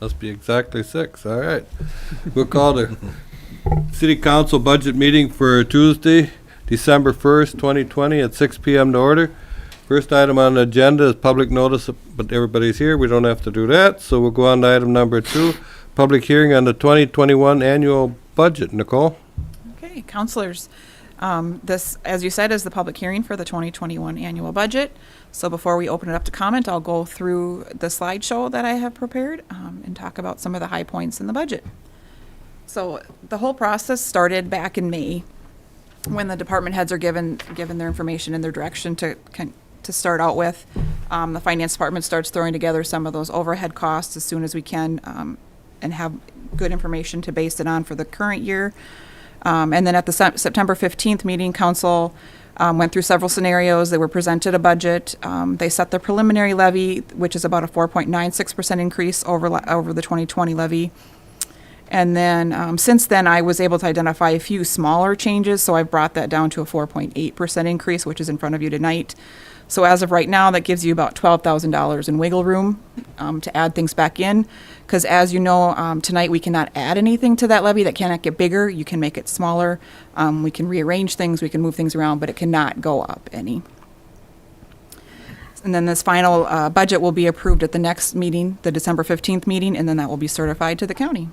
Must be exactly 6. All right. We'll call the City Council budget meeting for Tuesday, December 1st, 2020 at 6 p.m. to order. First item on the agenda is public notice, but everybody's here. We don't have to do that. So we'll go on to item number 2, public hearing on the 2021 annual budget. Nicole? Okay, councilors, this, as you said, is the public hearing for the 2021 annual budget. So before we open it up to comment, I'll go through the slideshow that I have prepared and talk about some of the high points in the budget. So the whole process started back in May when the department heads are given their information and their direction to start out with. The finance department starts throwing together some of those overhead costs as soon as we can and have good information to base it on for the current year. And then at the September 15th meeting, council went through several scenarios. They were presented a budget. They set the preliminary levy, which is about a 4.96% increase over the 2020 levy. And then since then, I was able to identify a few smaller changes, so I've brought that down to a 4.8% increase, which is in front of you tonight. So as of right now, that gives you about $12,000 in wiggle room to add things back in. Because as you know, tonight we cannot add anything to that levy. That cannot get bigger. You can make it smaller. We can rearrange things. We can move things around, but it cannot go up any. And then this final budget will be approved at the next meeting, the December 15th meeting, and then that will be certified to the county.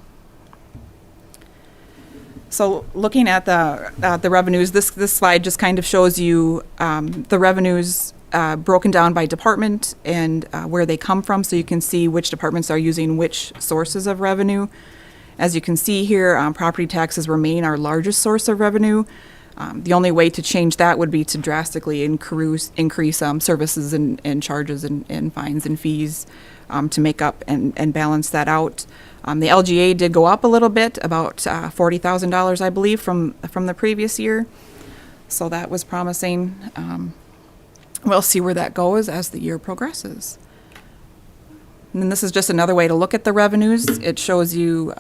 So looking at the revenues, this slide just kind of shows you the revenues broken down by department and where they come from, so you can see which departments are using which sources of revenue. As you can see here, property taxes remain our largest source of revenue. The only way to change that would be to drastically increase services and charges and fines and fees to make up and balance that out. The LGA did go up a little bit, about $40,000, I believe, from the previous year. So that was promising. We'll see where that goes as the year progresses. And then this is just another way to look at the revenues. It shows you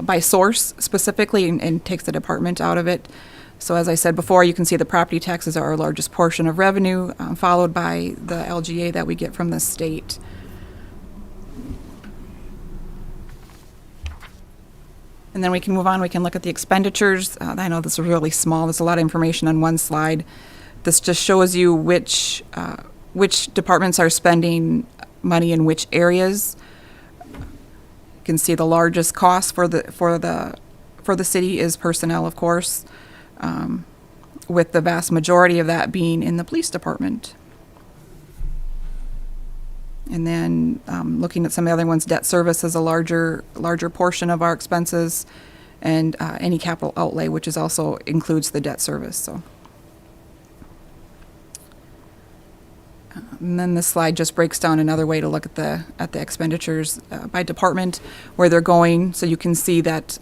by source specifically and takes the department out of it. So as I said before, you can see the property taxes are our largest portion of revenue, followed by the LGA that we get from the state. And then we can move on. We can look at the expenditures. I know this is really small. There's a lot of information on one slide. This just shows you which departments are spending money in which areas. You can see the largest cost for the city is personnel, of course, with the vast majority of that being in the police department. And then looking at some of the other ones, debt service is a larger portion of our expenses, and any capital outlay, which is also includes the debt service. So, and then this slide just breaks down another way to look at the expenditures by department, where they're going. So you can see that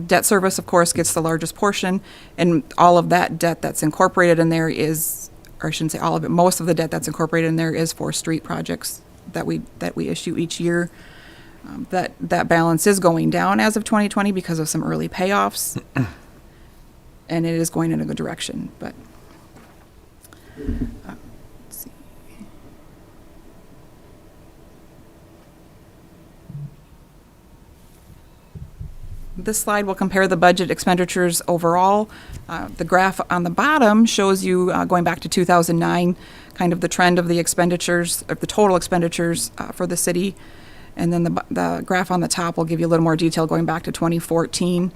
debt service, of course, gets the largest portion, and all of that debt that's incorporated in there is, or I shouldn't say all of it, most of the debt that's incorporated in there is for street projects that we issue each year. That balance is going down as of 2020 because of some early payoffs, and it is going in a good direction. But let's see. This slide will compare the budget expenditures overall. The graph on the bottom shows you going back to 2009, kind of the trend of the expenditures, of the total expenditures for the city. And then the graph on the top will give you a little more detail going back to 2014.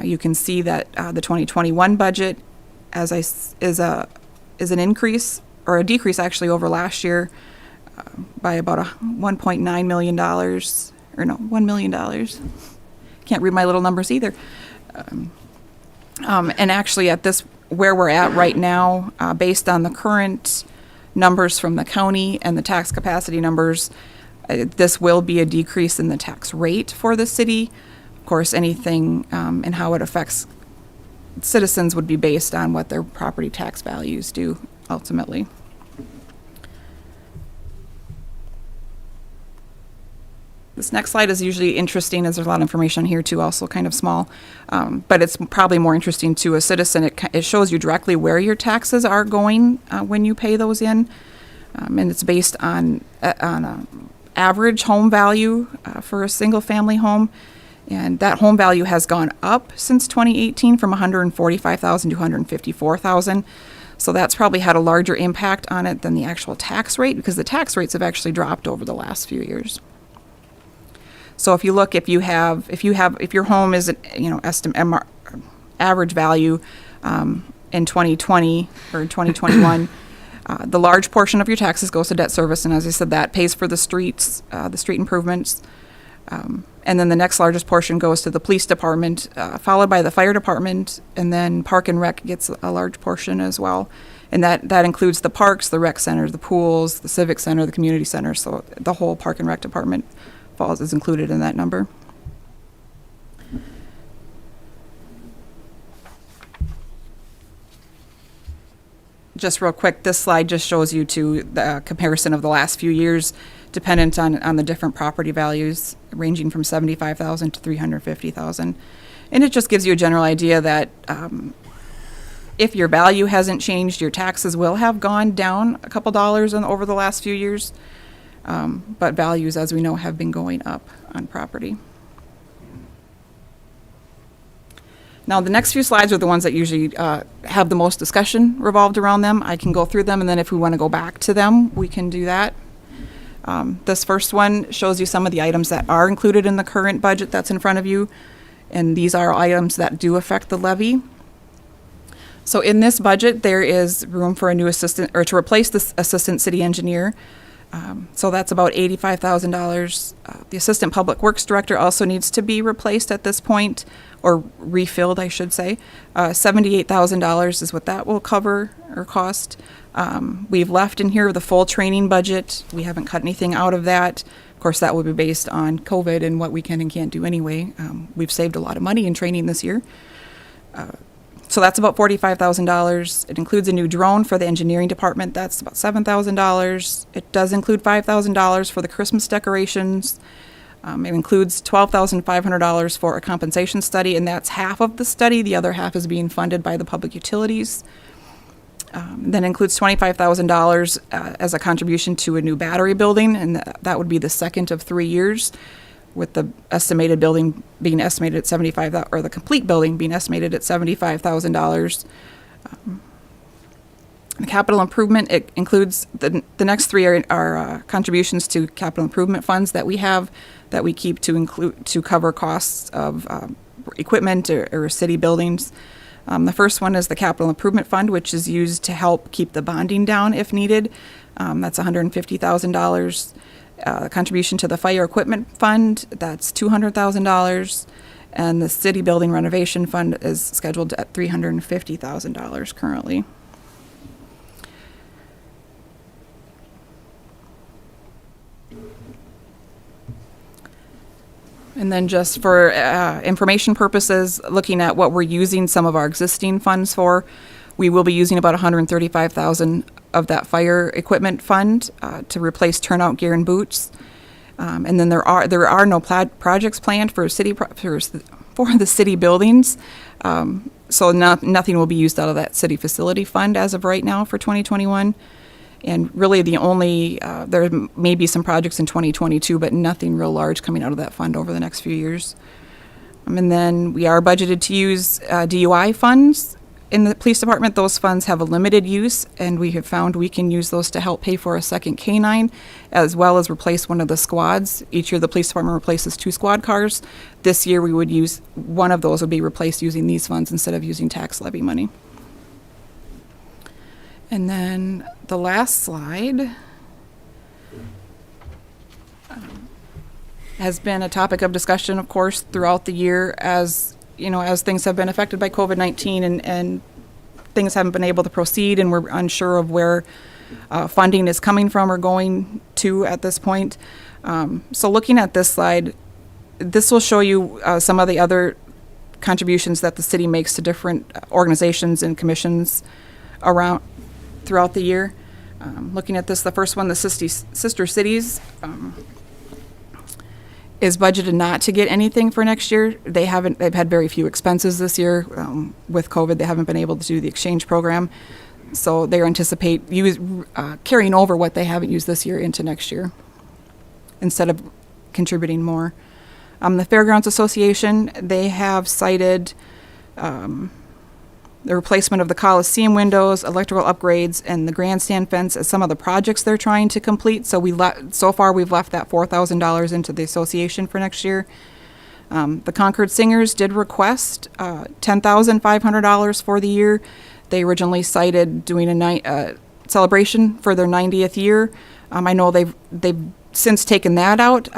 You can see that the 2021 budget is an increase, or a decrease actually, over last year by about $1.9 million, or no, $1 million. Can't read my little numbers either. And actually at this, where we're at right now, based on the current numbers from the county and the tax capacity numbers, this will be a decrease in the tax rate for the city. Of course, anything and how it affects citizens would be based on what their property tax values do ultimately. This next slide is usually interesting, as there's a lot of information here too, also kind of small, but it's probably more interesting to a citizen. It shows you directly where your taxes are going when you pay those in, and it's based on average home value for a single-family home. And that home value has gone up since 2018 from 145,000 to 154,000. So that's probably had a larger impact on it than the actual tax rate, because the tax rates have actually dropped over the last few years. So if you look, if your home is, average value in 2020 or 2021, the large portion of your taxes goes to debt service, and as I said, that pays for the streets, the street improvements. And then the next largest portion goes to the police department, followed by the fire department, and then Park and Rec gets a large portion as well. And that includes the parks, the rec centers, the pools, the civic center, the community center. So the whole Park and Rec department is included in that number. Just real quick, this slide just shows you to the comparison of the last few years, dependent on the different property values, ranging from 75,000 to 350,000. And it just gives you a general idea that if your value hasn't changed, your taxes will have gone down a couple dollars over the last few years. But values, as we know, have been going up on property. Now, the next few slides are the ones that usually have the most discussion revolved around them. I can go through them, and then if we want to go back to them, we can do that. This first one shows you some of the items that are included in the current budget that's in front of you, and these are items that do affect the levy. So in this budget, there is room for a new assistant, or to replace this assistant city engineer. So that's about $85,000. The assistant public works director also needs to be replaced at this point, or refilled, I should say. $78,000 is what that will cover or cost. We've left in here the full training budget. We haven't cut anything out of that. Of course, that will be based on COVID and what we can and can't do anyway. We've saved a lot of money in training this year. So that's about $45,000. It includes a new drone for the engineering department. That's about $7,000. It does include $5,000 for the Christmas decorations. It includes $12,500 for a compensation study, and that's half of the study. The other half is being funded by the public utilities. Then includes $25,000 as a contribution to a new battery building, and that would be the second of 3 years, with the estimated building being estimated at $75,000, or the complete building being estimated at $75,000. The capital improvement, it includes the next three are contributions to capital improvement funds that we have, that we keep to cover costs of equipment or city buildings. The first one is the capital improvement fund, which is used to help keep the bonding down if needed. That's $150,000. Contribution to the fire equipment fund, that's $200,000. And the city building renovation fund is scheduled at $350,000 currently. And then just for information purposes, looking at what we're using some of our existing funds for, we will be using about $135,000 of that fire equipment fund to replace turnout gear and boots. And then there are no projects planned for the city buildings. So nothing will be used out of that city facility fund as of right now for 2021. And really the only, there may be some projects in 2022, but nothing real large coming out of that fund over the next few years. And then we are budgeted to use DUI funds in the police department. Those funds have a limited use, and we have found we can use those to help pay for a second K-9, as well as replace one of the squads. Each year the police department replaces 2 squad cars. This year we would use, one of those would be replaced using these funds instead of using tax levy money. And then the last slide has been a topic of discussion, of course, throughout the year as things have been affected by COVID-19 and things haven't been able to proceed, and we're unsure of where funding is coming from or going to at this point. So looking at this slide, this will show you some of the other contributions that the city makes to different organizations and commissions around throughout the year. Looking at this, the first one, the Sister Cities, is budgeted not to get anything for next year. They've had very few expenses this year. With COVID, they haven't been able to do the exchange program. So they anticipate carrying over what they haven't used this year into next year. instead of contributing more. The Fairgrounds Association, they have cited the replacement of the Coliseum windows, electrical upgrades, and the grandstand fence as some of the projects they're trying to complete. So so far we've left that $4,000 into the association for next year. The Concord Singers did request $10,500 for the year. They originally cited doing a celebration for their 90th year. I know they've since taken that out.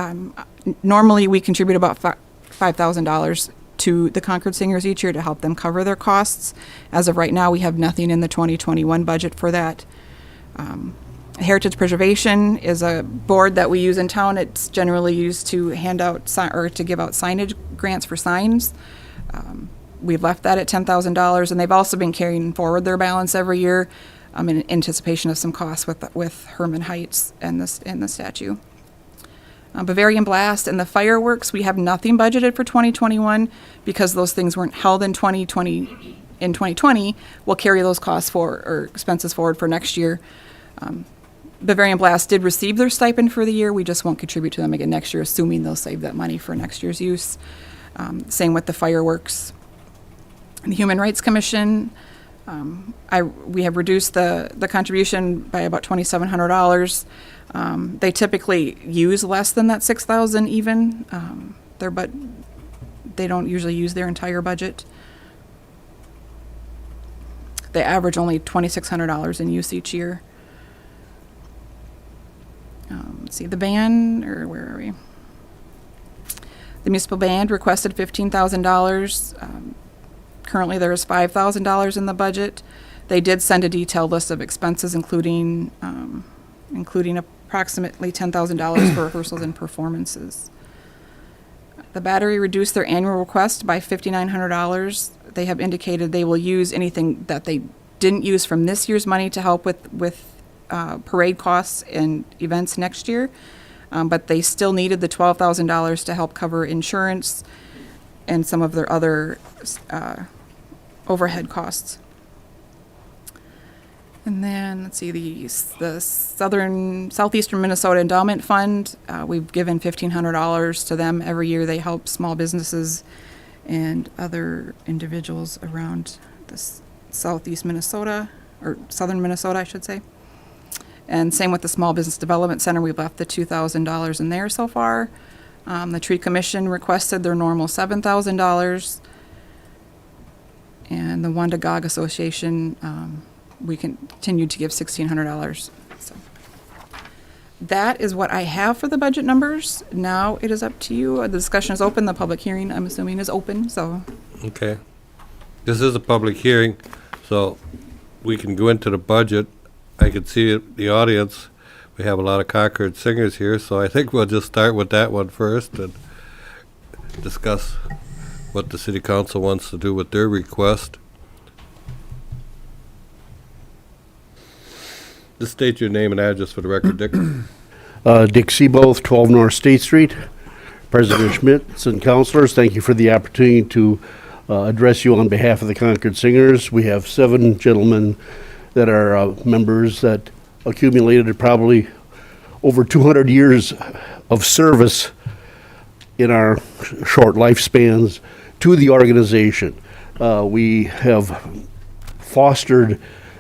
Normally we contribute about $5,000 to the Concord Singers each year to help them cover their costs. As of right now, we have nothing in the 2021 budget for that. Heritage Preservation is a board that we use in town. It's generally used to hand out or to give out signage grants for signs. We've left that at $10,000, and they've also been carrying forward their balance every year in anticipation of some costs with Herman Heights and the statue. Bavarian Blast and the fireworks, we have nothing budgeted for 2021 because those things weren't held in 2020. In 2020, we'll carry those costs or expenses forward for next year. Bavarian Blast did receive their stipend for the year. We just won't contribute to them again next year, assuming they'll save that money for next year's use. Same with the fireworks. And the Human Rights Commission, we have reduced the contribution by about $2,700. They typically use less than that $6,000 even, but they don't usually use their entire budget. They average only $2,600 in use each year. Let's see, the band, or where are we? The municipal band requested $15,000. Currently there is $5,000 in the budget. They did send a detailed list of expenses, including approximately $10,000 for rehearsals and performances. The Battery reduced their annual request by $5,900. They have indicated they will use anything that they didn't use from this year's money to help with parade costs and events next year, but they still needed the $12,000 to help cover insurance and some of their other overhead costs. And then, let's see, the Southeastern Minnesota Endowment Fund, we've given $1,500 to them every year. They help small businesses and other individuals around this Southeast Minnesota, or Southern Minnesota, I should say. And same with the Small Business Development Center, we've left the $2,000 in there so far. The Tree Commission requested their normal $7,000. And the Wandagog Association, we continued to give $1,600. So that is what I have for the budget numbers. Now it is up to you. The discussion is open. The public hearing, I'm assuming, is open. So Okay. This is a public hearing, so we can go into the budget. I can see the audience. We have a lot of Concord Singers here, so I think we'll just start with that one first and discuss what the city council wants to do with their request. Just state your name and address for the record, Dick. Dick Seaboth, 12 North State Street. President Schmitz and councilors, thank you for the opportunity to address you on behalf of the Concord Singers. We have 7 gentlemen that are members that accumulated probably over 200 years of service in our short lifespans to the organization. We have fostered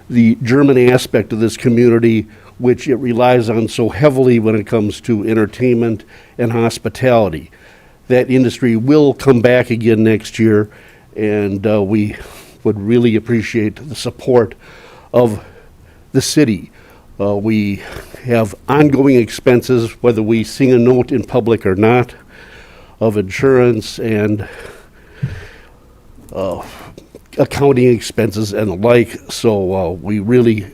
the German aspect of this community, which it relies on so heavily when it comes to entertainment and hospitality. That industry will come back again next year, and we would really appreciate the support of the city. We have ongoing expenses, whether we sing a note in public or not, of insurance and accounting expenses and the like, so we really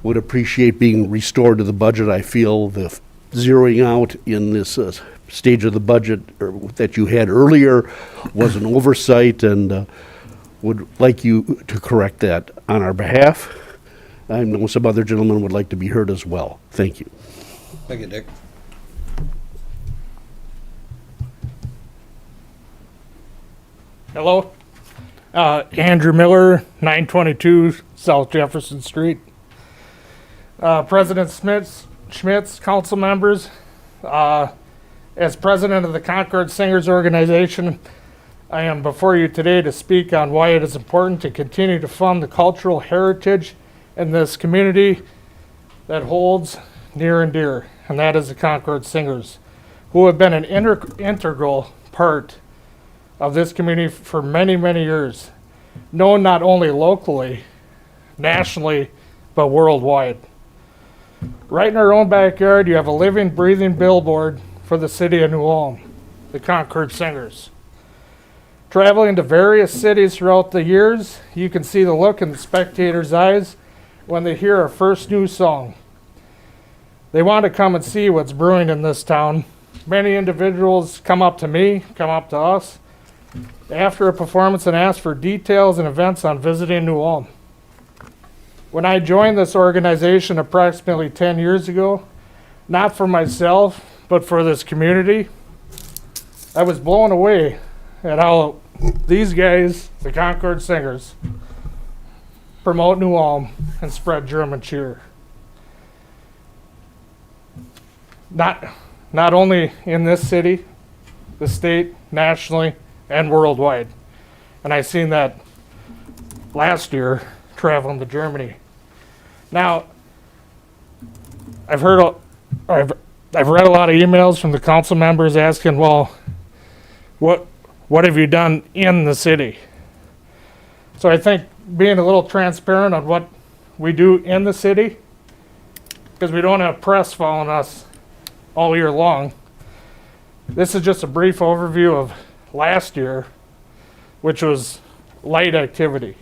would appreciate being restored to the budget. I feel the zeroing out in this stage of the budget that you had earlier was an oversight, and would like you to correct that on our behalf. I know some other gentlemen would like to be heard as well. Thank you. Thank you, Dick. Hello, Andrew Miller, 922 South Jefferson Street. President Schmitz, council members, As president of the Concord Singers Organization, I am before you today to speak on why it is important to continue to fund the cultural heritage in this community that holds near and dear, and that is the Concord Singers, who have been an integral part of this community for many, many years, known not only locally, nationally, but worldwide. Right in our own backyard, you have a living, breathing billboard for the city of New Ulm, the Concord Singers. Traveling to various cities throughout the years, you can see the look in the spectators' eyes when they hear our first new song. They want to come and see what's brewing in this town. Many individuals come up to me, come up to us, after a performance and ask for details and events on visiting New Ulm. When I joined this organization approximately 10 years ago, not for myself, but for this community, I was blown away at how these guys, the Concord Singers, promote New Ulm and spread German cheer. Not only in this city, the state, nationally, and worldwide. And I seen that last year traveling to Germany. Now, I've read a lot of emails from the council members asking, well, what have you done in the city? So I think being a little transparent on what we do in the city, because we don't have press following us all year long. This is just a brief overview of last year, which was light activity.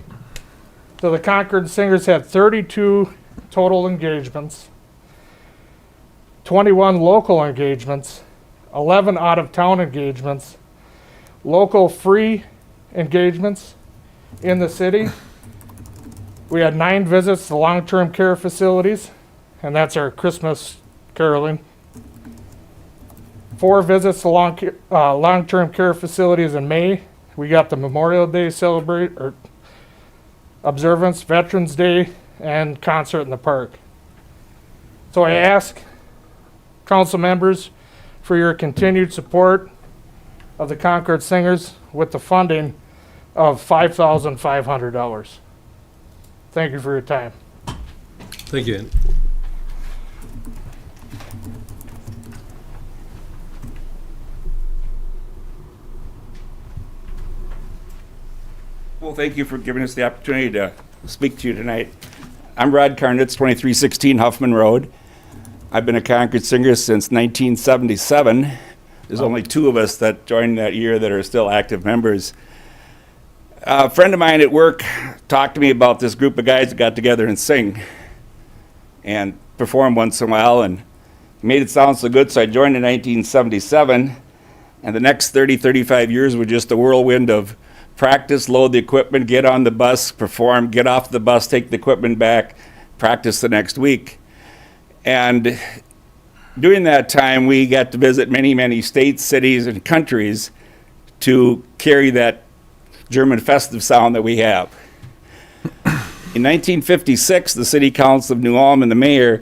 So the Concord Singers had 32 total engagements, 21 local engagements, 11 out-of-town engagements, local free engagements in the city. We had 9 visits to long-term care facilities, and that's our Christmas caroling. 4 visits to long-term care facilities in May. We got the Memorial Day observance, Veterans Day, and concert in the park. So I ask council members for your continued support of the Concord Singers with the funding of $5,500. Thank you for your time. Thank you. Well, thank you for giving us the opportunity to speak to you tonight. I'm Rod Karnitz, 2316 Huffman Road. I've been a Concord singer since 1977. There's only 2 of us that joined that year that are still active members. A friend of mine at work talked to me about this group of guys that got together and sing and perform once in a while, and made it sound so good, so I joined in 1977, and the next 35 years were just a whirlwind of practice, load the equipment, get on the bus, perform, get off the bus, take the equipment back, practice the next week. And during that time, we got to visit many, many states, cities, and countries to carry that German festive sound that we have. In 1956, the City Council of New Ulm and the mayor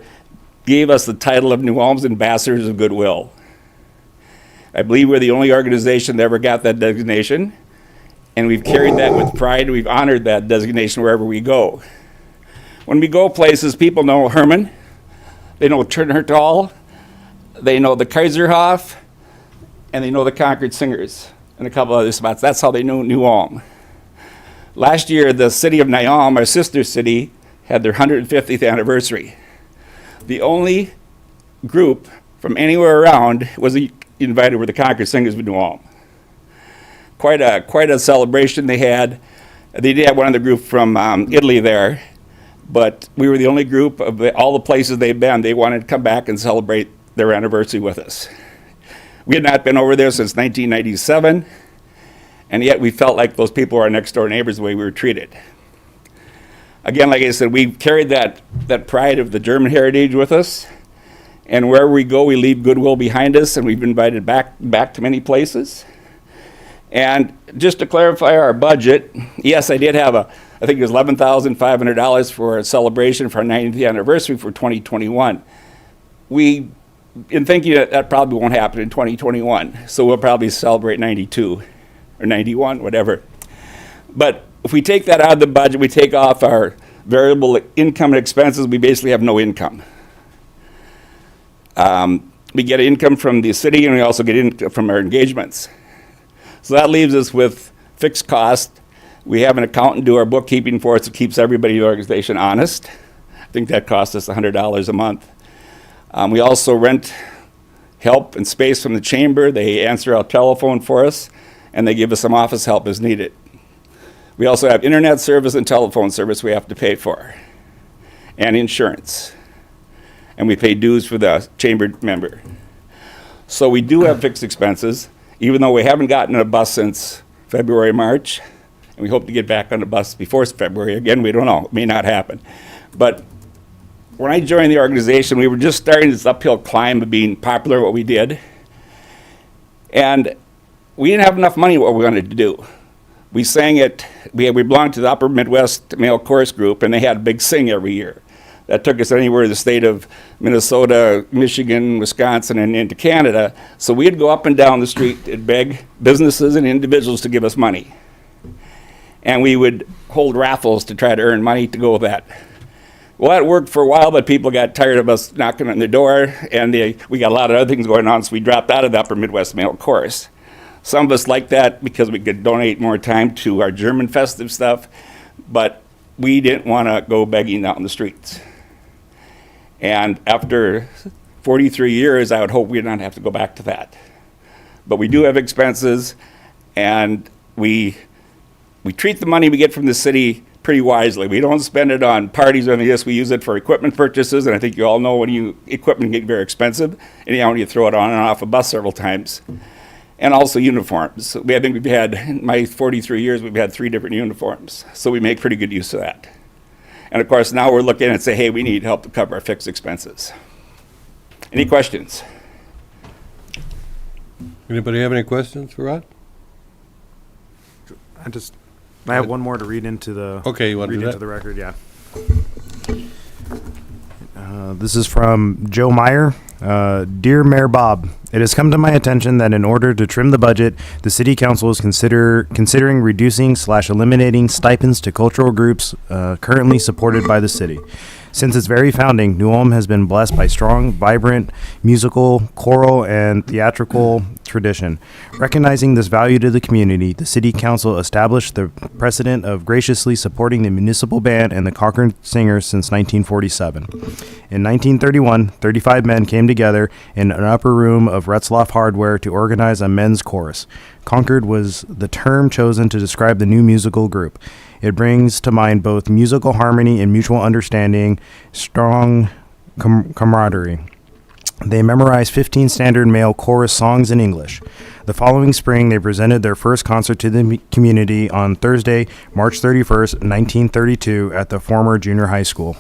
gave us the title of New Ulm's Ambassadors of Goodwill. I believe we're the only organization that ever got that designation, and we've carried that with pride. We've honored that designation wherever we go. When we go places, people know Herman, they know Turnhertal, they know the Kaiserhof, and they know the Concord Singers, and a couple other spots. That's how they know New Ulm. Last year, the city of Nyalm, our sister city, had their 150th anniversary. The only group from anywhere around was invited were the Concord Singers of New Ulm. Quite a celebration they had. They did have one other group from Italy there, but we were the only group of all the places they've been. They wanted to come back and celebrate their anniversary with us. We had not been over there since 1997, and yet we felt like those people were our next door neighbors the way we were treated. Again, like I said, we carried that pride of the German heritage with us, and wherever we go, we leave goodwill behind us, and we've been invited back to many places. And just to clarify our budget, yes, I did have I think it was $11,500 for a celebration for our 90th anniversary for 2021. We in thinking that probably won't happen in 2021. So we'll probably celebrate 92 or 91, whatever. But if we take that out of the budget, we take off our variable income and expenses, we basically have no income. We get income from the city, and we also get income from our engagements. So that leaves us with fixed cost. We have an accountant do our bookkeeping for us that keeps everybody in the organization honest. I think that costs us $100 a month. We also rent help and space from the chamber. They answer our telephone for us, and they give us some office help as needed. We also have internet service and telephone service we have to pay for, and insurance. And we pay dues for the chamber member. So we do have fixed expenses, even though we haven't gotten a bus since February, March, and we hope to get back on the bus before February. Again, we don't know, it may not happen. But when I joined the organization, we were just starting this uphill climb of being popular at what we did. And we didn't have enough money what we wanted to do. We sang it, we belonged to the Upper Midwest Male Chorus Group, and they had a big sing every year. That took us anywhere in the state of Minnesota, Michigan, Wisconsin, and into Canada. So we'd go up and down the street and beg businesses and individuals to give us money. And we would hold raffles to try to earn money to go with that. Well, that worked for a while, but people got tired of us knocking on the door, and we got a lot of other things going on, so we dropped out of the Upper Midwest Male Chorus. Some of us liked that because we could donate more time to our German festive stuff, but we didn't want to go begging out in the streets. And after 43 years, I would hope we don't have to go back to that. But we do have expenses, and we treat the money we get from the city pretty wisely. We don't spend it on parties or anything like this. We use it for equipment purchases, and I think you all know equipment can get very expensive, anyhow when you throw it on and off a bus several times. And also uniforms. I think we've had, in my 43 years, we've had 3 different uniforms. So we make pretty good use of that. And of course, now we're looking and say, hey, we need help to cover our fixed expenses. Any questions? Anybody have any questions for Rod? I have one more to read into the Okay, you want to do that? the record, yeah. This is from Joe Meyer. Dear Mayor Bob, it has come to my attention that in order to trim the budget, the City Council is considering reducing/eliminating stipends to cultural groups currently supported by the city. Since its very founding, New Ulm has been blessed by strong, vibrant musical, choral, and theatrical tradition. Recognizing this value to the community, the City Council established the precedent of graciously supporting the municipal band and the Concord Singers since 1947. In 1931, 35 men came together in an upper room of Retzloff Hardware to organize a men's chorus. Concord was the term chosen to describe the new musical group. It brings to mind both musical harmony and mutual understanding, strong camaraderie. They memorized 15 standard male chorus songs in English. The following spring, they presented their first concert to the community on Thursday, March 31st, 1932, at the former junior high school.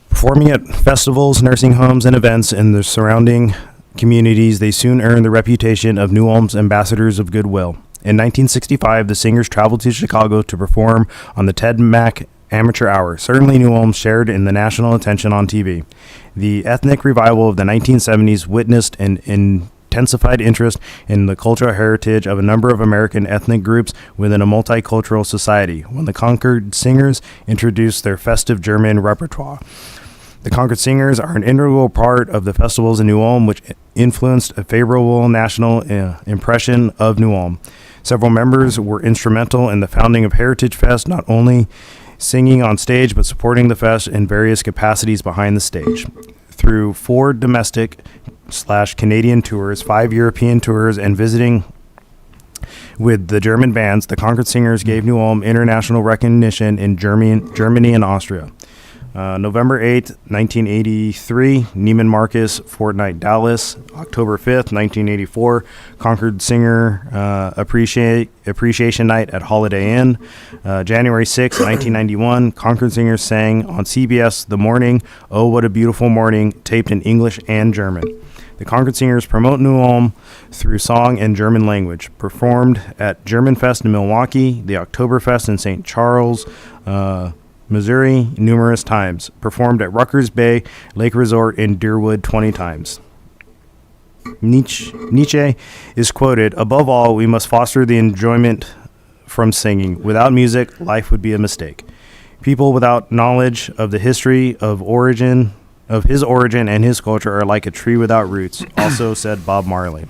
Performing at festivals, nursing homes, and events in the surrounding communities, they soon earned the reputation of New Ulm's ambassadors of goodwill. In 1965, the singers traveled to Chicago to perform on the Ted Mack Amateur Hour. Certainly, New Ulm shared in the national attention on TV. The ethnic revival of the 1970s witnessed an intensified interest in the cultural heritage of a number of American ethnic groups within a multicultural society when the Concord Singers introduced their festive German repertoire. The Concord Singers are an integral part of the festivals in New Ulm, which influenced a favorable national impression of New Ulm. Several members were instrumental in the founding of Heritage Fest, not only singing on stage, but supporting the fest in various capacities behind the stage. Through 4 domestic/Canadian tours, 5 European tours, and visiting with the German bands, the Concord Singers gave New Ulm international recognition in Germany and Austria. November 8th, 1983, Neiman Marcus, Fort Knight, Dallas. October 5th, 1984, Concord Singer Appreciation Night at Holiday Inn. January 6th, 1991, Concord Singers sang on CBS The Morning, Oh What a Beautiful Morning, taped in English and German. The Concord Singers promote New Ulm through song and German language. Performed at German Fest in Milwaukee, the Oktoberfest in St. Charles, Missouri numerous times, performed at Rutgers Bay Lake Resort in Deerwood 20 times. Nietzsche is quoted, "Above all, we must foster the enjoyment from singing. Without music, life would be a mistake. People without knowledge of the history of his origin and his culture are like a tree without roots," also said Bob Marley.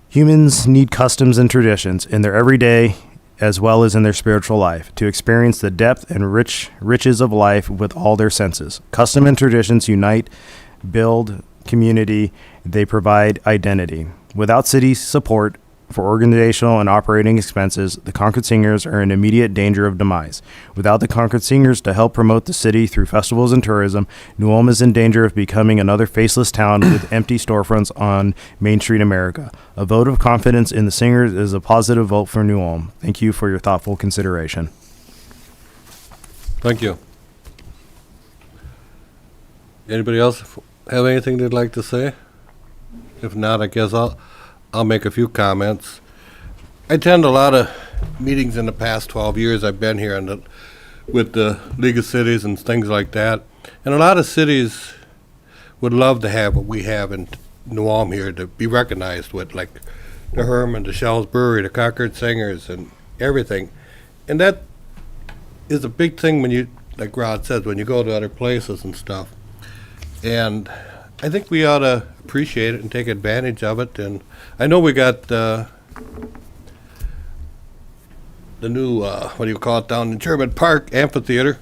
Humans need customs and traditions in their everyday as well as in their spiritual life to experience the depth and riches of life with all their senses. Custom and traditions unite, build community, they provide identity. Without city support for organizational and operating expenses, the Concord Singers are in immediate danger of demise. Without the Concord Singers to help promote the city through festivals and tourism, New Ulm is in danger of becoming another faceless town with empty storefronts on Main Street America. A vote of confidence in the Singers is a positive vote for New Ulm. Thank you for your thoughtful consideration. Thank you. Anybody else have anything they'd like to say? If not, I guess I'll make a few comments. I attend a lot of meetings in the past 12 years I've been here with the League of Cities and things like that. And a lot of cities would love to have what we have in New Ulm here to be recognized with, like the Herman, the Shell's Brewery, the Concord Singers, and everything. And that is a big thing when you, like Rod says, when you go to other places and stuff. And I think we ought to appreciate it and take advantage of it. And I know we got the new, what do you call it, down in Sherman Park Amphitheater.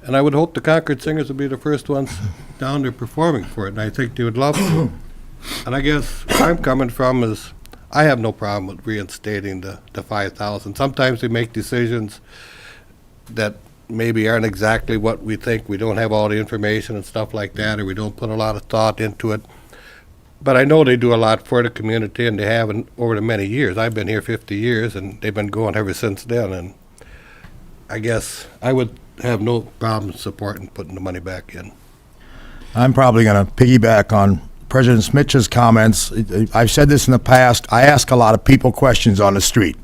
And I would hope the Concord Singers would be the first ones down there performing for it. And I think they would love to. And I guess where I'm coming from is I have no problem with reinstating the 5,000. Sometimes we make decisions that maybe aren't exactly what we think. We don't have all the information and stuff like that, or we don't put a lot of thought into it. But I know they do a lot for the community, and they have over the many years. I've been here 50 years, and they've been going ever since then. And I guess I would have no problem supporting putting the money back in. I'm probably going to piggyback on President Smitch's comments. I've said this in the past. I ask a lot of people questions on the street.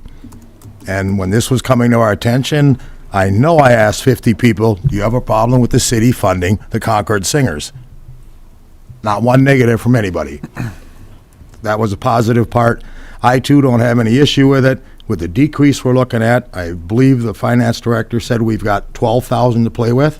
And when this was coming to our attention, I know I asked 50 people, do you have a problem with the city funding the Concord Singers? Not one negative from anybody. That was a positive part. I, too, don't have any issue with it. With the decrease we're looking at, I believe the finance director said we've got $12,000 to play with.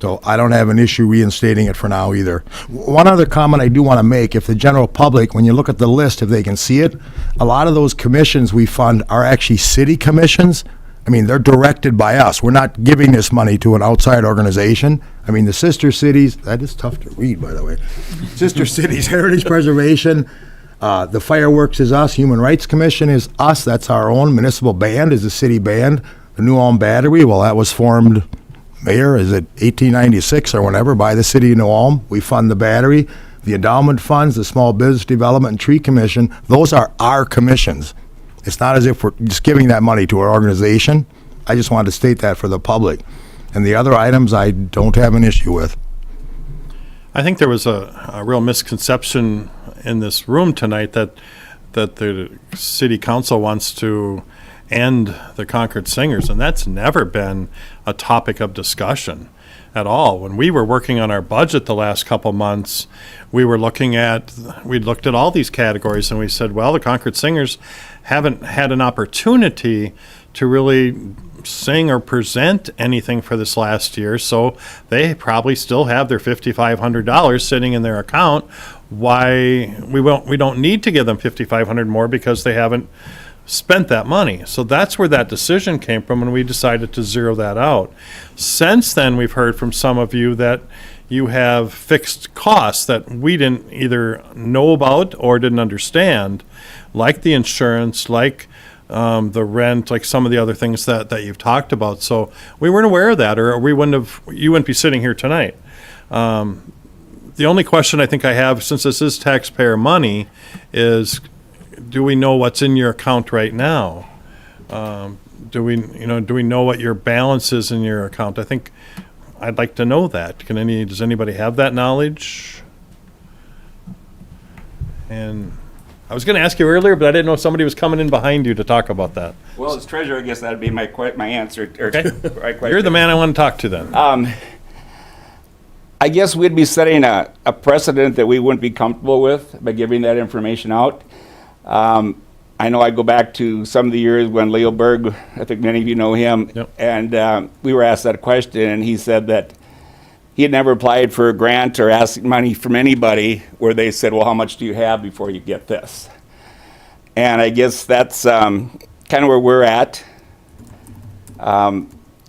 So I don't have an issue reinstating it for now either. One other comment I do want to make, if the general public, when you look at the list, if they can see it, a lot of those commissions we fund are actually city commissions. I mean, they're directed by us. We're not giving this money to an outside organization. I mean, the sister cities, that is tough to read, by the way. Sister Cities Heritage Preservation, the fireworks is us. Human Rights Commission is us. That's our own. Municipal Band is a city band. The New Ulm Battery, well, that was formed, Mayor, is it 1896 or whenever, by the city of New Ulm. We fund the Battery. The endowment funds, the Small Business Development and Tree Commission, those are our commissions. It's not as if we're just giving that money to our organization. I just wanted to state that for the public. And the other items I don't have an issue with. I think there was a real misconception in this room tonight that the city council wants to end the Concord Singers, and that's never been a topic of discussion at all. When we were working on our budget the last couple months, we looked at all these categories, and we said, well, the Concord Singers haven't had an opportunity to really sing or present anything for this last year, so they probably still have their $5,500 sitting in their account. Why we don't need to give them $5,500 more because they haven't spent that money. So that's where that decision came from, and we decided to zero that out. Since then, we've heard from some of you that you have fixed costs that we didn't either know about or didn't understand, like the insurance, like the rent, like some of the other things that you've talked about. So we weren't aware of that, or you wouldn't be sitting here tonight. The only question I think I have, since this is taxpayer money, is do we know what's in your account right now? Do we know what your balance is in your account? I think I'd like to know that. Does anybody have that knowledge? And I was going to ask you earlier, but I didn't know if somebody was coming in behind you to talk about that. Well, as treasurer, I guess that'd be my answer. Okay. My question. You're the man I want to talk to then. I guess we'd be setting a precedent that we wouldn't be comfortable with by giving that information out. I know I go back to some of the years when Leo Berg, I think many of you know him, Yep. and we were asked that question, and he said that he had never applied for a grant or asked money from anybody where they said, well, how much do you have before you get this? And I guess that's kind of where we're at.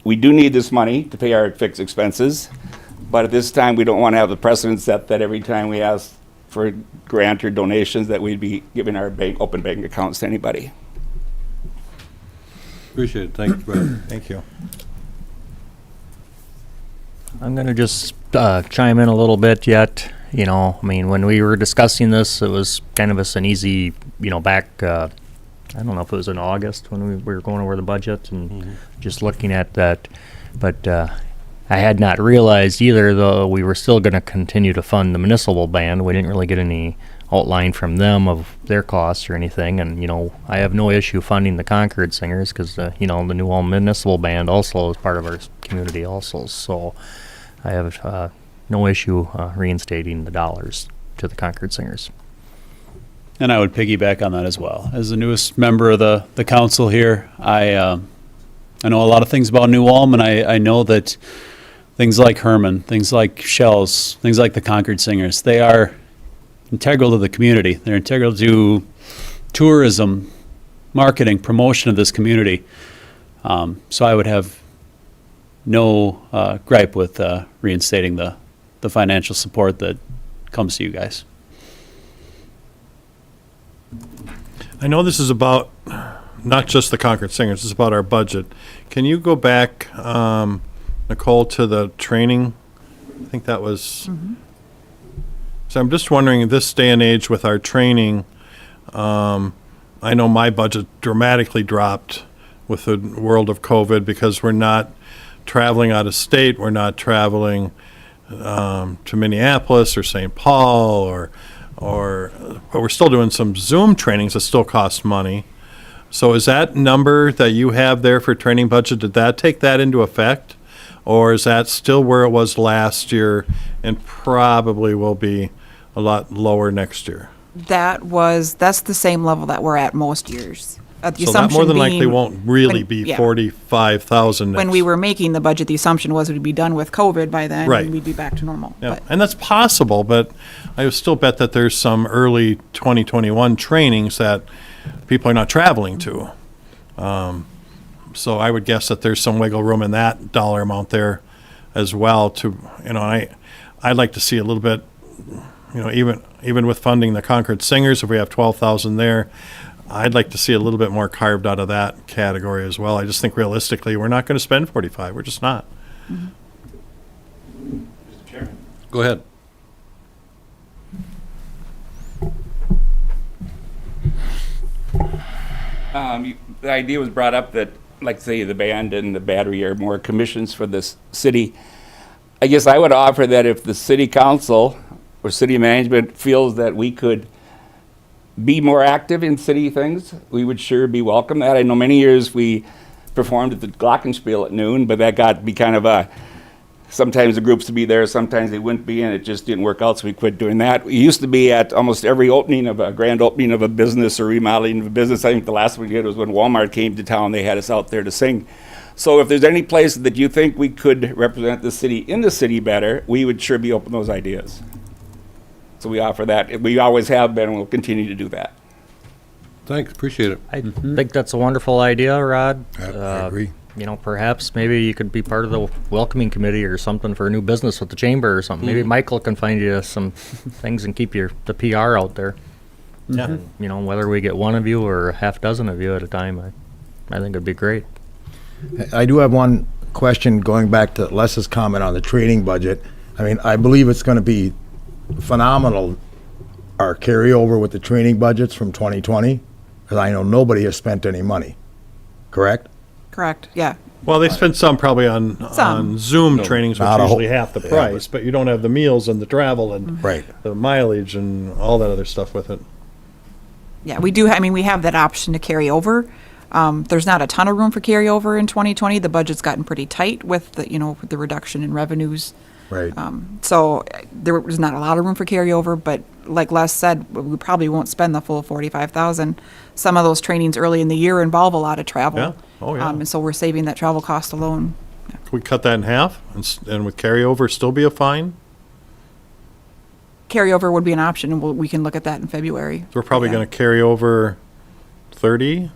We do need this money to pay our fixed expenses, but at this time, we don't want to have the precedent set that every time we ask for a grant or donations that we'd be giving our open bank accounts to anybody. Appreciate it. Thanks, Brad. Thank you. I'm going to just chime in a little bit yet. You know, I mean, when we were discussing this, it was kind of an easy, you know, back, I don't know if it was in August when we were going over the budget and just looking at that. But I had not realized either, though, we were still going to continue to fund the municipal band. We didn't really get any outline from them of their costs or anything. And, you know, I have no issue funding the Concord Singers because, you know, the New Ulm Municipal Band also is part of our community also. So I have no issue reinstating the dollars to the Concord Singers. And I would piggyback on that as well. As the newest member of the council here, I know a lot of things about New Ulm, and I know that things like Herman, things like Shells, things like the Concord Singers, they are integral to the community. They're integral to tourism, marketing, promotion of this community. So I would have no gripe with reinstating the financial support that comes to you guys. I know this is about not just the Concord Singers, it's about our budget. Can you go back, Nicole, to the training? I think that was, so I'm just wondering, in this day and age with our training, I know my budget dramatically dropped with the world of COVID because we're not traveling out of state, we're not traveling to Minneapolis or St. Paul but we're still doing some Zoom trainings that still cost money. So is that number that you have there for training budget, did that take that into effect? Or is that still where it was last year and probably will be a lot lower next year? That's the same level that we're at most years. The So that more assumption than likely being won't really when- be yeah. 45,000 next. when we were making the budget, the assumption was we'd be done with COVID by then Right. and we'd be back to normal. Yeah, But and that's possible, but I would still bet that there's some early 2021 trainings that people are not traveling to. So I would guess that there's some wiggle room in that dollar amount there as well to, you know, I'd like to see a little bit, you know, even with funding the Concord Singers, if we have 12,000 there, I'd like to see a little bit more carved out of that category as well. I just think realistically, we're not going to spend 45. We're just not. Mr. Chairman? Go ahead. The idea was brought up that, like say, the band and the battery are more commissions for this city. I guess I would offer that if the city council or city management feels that we could be more active in city things, we would sure be welcome that. I know many years we performed at the Glockenspiel at noon, but that got to be kind of a, sometimes the groups would be there, sometimes they wouldn't be, and it just didn't work out, so we quit doing that. We used to be at almost every opening of a grand opening of a business or remodeling of a business. I think the last one we did was when Walmart came to town, they had us out there to sing. So if there's any place that you think we could represent the city in the city better, we would sure be open to those ideas. So we offer that. We always have been, and we'll continue to do that. Thanks, appreciate it. I think that's a wonderful idea, Rod. I agree. You know, perhaps maybe you could be part of the welcoming committee or something for a new business with the chamber or something. Maybe Michael can find you some things and keep the PR out there. Yeah. You know, whether we get one of you or a half dozen of you at a time, I think it'd be great. I do have one question going back to Les's comment on the training budget. I mean, I believe it's going to be phenomenal, our carryover with the training budgets from 2020, because I know nobody has spent any money, correct? correct, yeah. Well, they spend some probably on Some. Zoom trainings, which Not a is whole- usually half the yeah, price, but you don't have the meals and the travel and Right. the mileage and all that other stuff with it. Yeah, we do, I mean, we have that option to carry over. There's not a ton of room for carryover in 2020. The budget's gotten pretty tight with the, with the reduction in revenues. Right. So there was not a lot of room for carryover, but like Les said, we probably won't spend the full 45,000. Some of those trainings early in the year involve a lot of travel. Yeah. Oh, yeah. And so we're saving that travel cost alone. Can we cut that in half and with carryover still be a fine? Carryover would be an option, and we can look at that in February. So we're probably Yeah. going to carry over 30?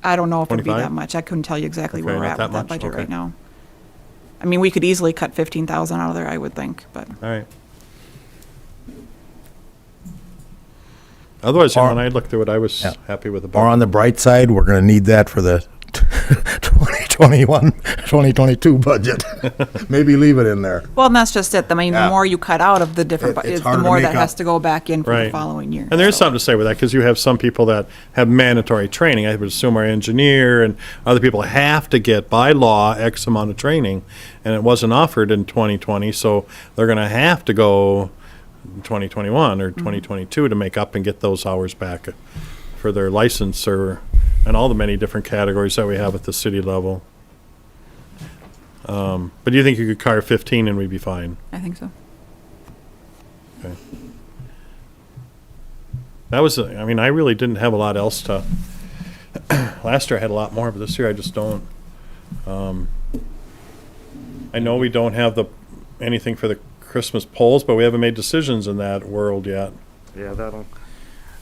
I don't know if it'd be 25? that much. I couldn't tell you exactly Okay, where we're not at that with that much? budget Okay. right now. I mean, we could easily cut 15,000 out of there, I would think, but. All right. Otherwise, when I looked through it, I was Yeah. happy with the Or on budget. the bright side, we're gonna need that for the 2021, 2022 budget. Maybe leave it in there. Well, and that's just it. I mean, the Yeah. more you cut out of the different, It's the harder to more make that has up. to go back in for the Right. following year. And there's so. something to say with that, because you have some people that have mandatory training. I would assume our engineer and other people have to get, by law, X amount of training, and it wasn't offered in 2020, so they're going to have to go in 2021 or 2022 to make up and get those hours back for their license and all the many different categories that we have at the city level. But do you think you could carve 15 and we'd be fine? I think so. Okay. That was, I mean, I really didn't have a lot else to, last year I had a lot more, but this year I just don't. I know we don't have anything for the Christmas polls, but we haven't made decisions in that world yet. Yeah, that'll.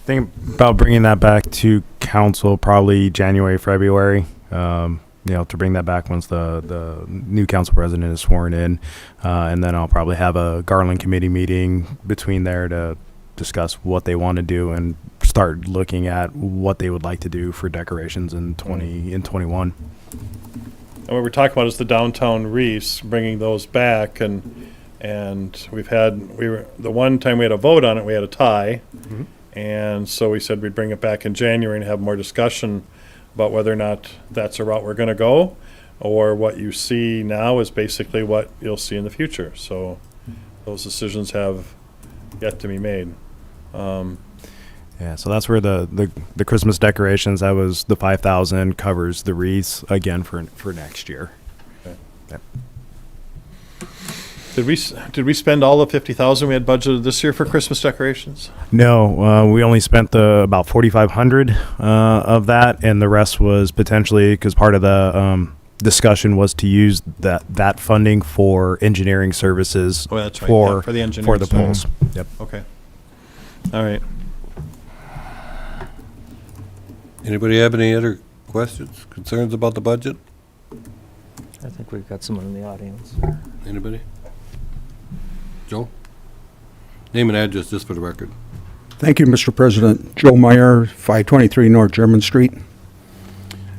Think about bringing that back to council probably January, February. To bring that back once the new council president is sworn in, and then I'll probably have a Garland committee meeting between there to discuss what they want to do and start looking at what they would like to do for decorations in 21. And what we're talking about is the downtown wreaths, bringing those back, and the one time we had a vote on it, we had a tie. Mm-hmm. And so we said we'd bring it back in January and have more discussion about whether or not that's a route we're going to go, or what you see now is basically what you'll see in the future. So those decisions have yet to be made. Yeah, so that's where the Christmas decorations, that was the 5,000 covers the wreaths again for next year. Okay. Yep. Did we spend all the 50,000 we had budgeted this year for Christmas decorations? No, we only spent about 4,500 of that, and the rest was potentially, because part of the discussion was to use that funding for engineering services. Oh, that's right. For Yeah, for the for engineering the service. polls. Yep. Okay. All right. Anybody have any other questions, concerns about the budget? I think we've got someone in the audience. Anybody? Joe? Name and address just for the record. Thank you, Mr. President. Joe Meyer, 523 North German Street.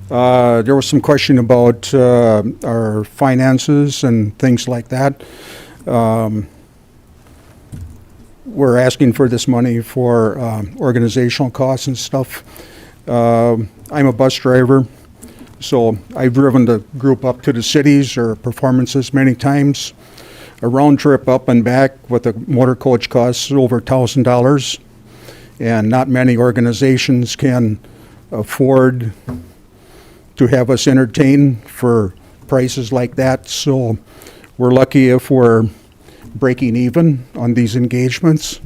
There was some question about our finances and things like that. We're asking for this money for organizational costs and stuff. I'm a bus driver, so I've driven the group up to the cities or performances many times. A round trip up and back with a motor coach costs over $1,000, and not many organizations can afford to have us entertain for prices like that. So we're lucky if we're breaking even on these engagements,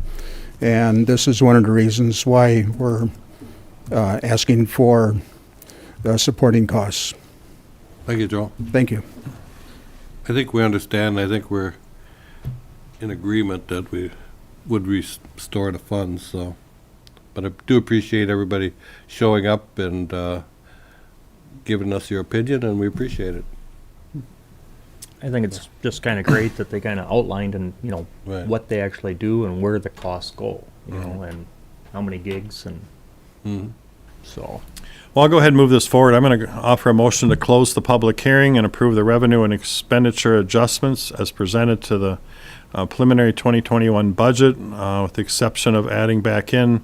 and this is one of the reasons why we're asking for supporting costs. Thank you, Joe. Thank you. I think we understand, I think we're in agreement that we would restore the funds, so. But I do appreciate everybody showing up and giving us your opinion, and we appreciate it. I think it's just kind of great that they kind of outlined and, Right. what they actually do and where the costs go, and how many gigs and Mhm. so. Well, I'll go ahead and move this forward. I'm going to offer a motion to close the public hearing and approve the revenue and expenditure adjustments as presented to the preliminary 2021 budget, with the exception of adding back in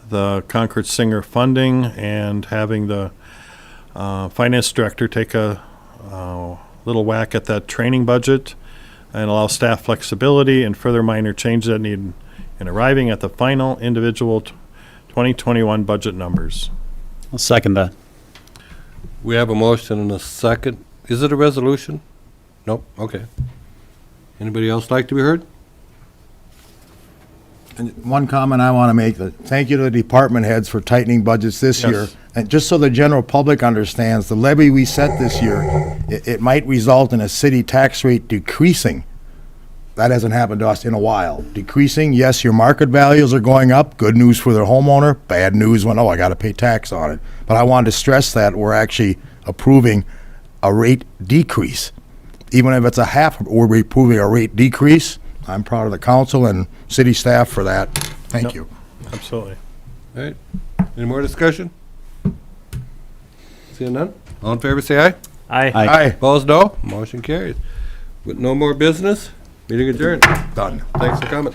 the Concord Singer funding and having the finance director take a little whack at that training budget and allow staff flexibility and further minor changes that need in arriving at the final individual 2021 budget numbers. I'll second that. We have a motion and a second. Is it a resolution? Nope, okay. Anybody else like to be heard? And one comment I want to make, thank you to the department heads for tightening budgets this Yes. year. And just so the general public understands, the levy we set this year, it might result in a city tax rate decreasing. That hasn't happened to us in a while. Decreasing, yes, your market values are going up, good news for the homeowner, bad news when, I got to pay tax on it. But I wanted to stress that we're actually approving a rate decrease. Even if it's a half, we're approving a rate decrease. I'm proud of the council and city staff for that. Thank Yep. you. Absolutely. All right. Any more discussion? Seeing none? All in favor, say aye. Aye. Aye. Opposed, no. Motion carries. With no more business, meeting adjourned. Done. Thanks for coming.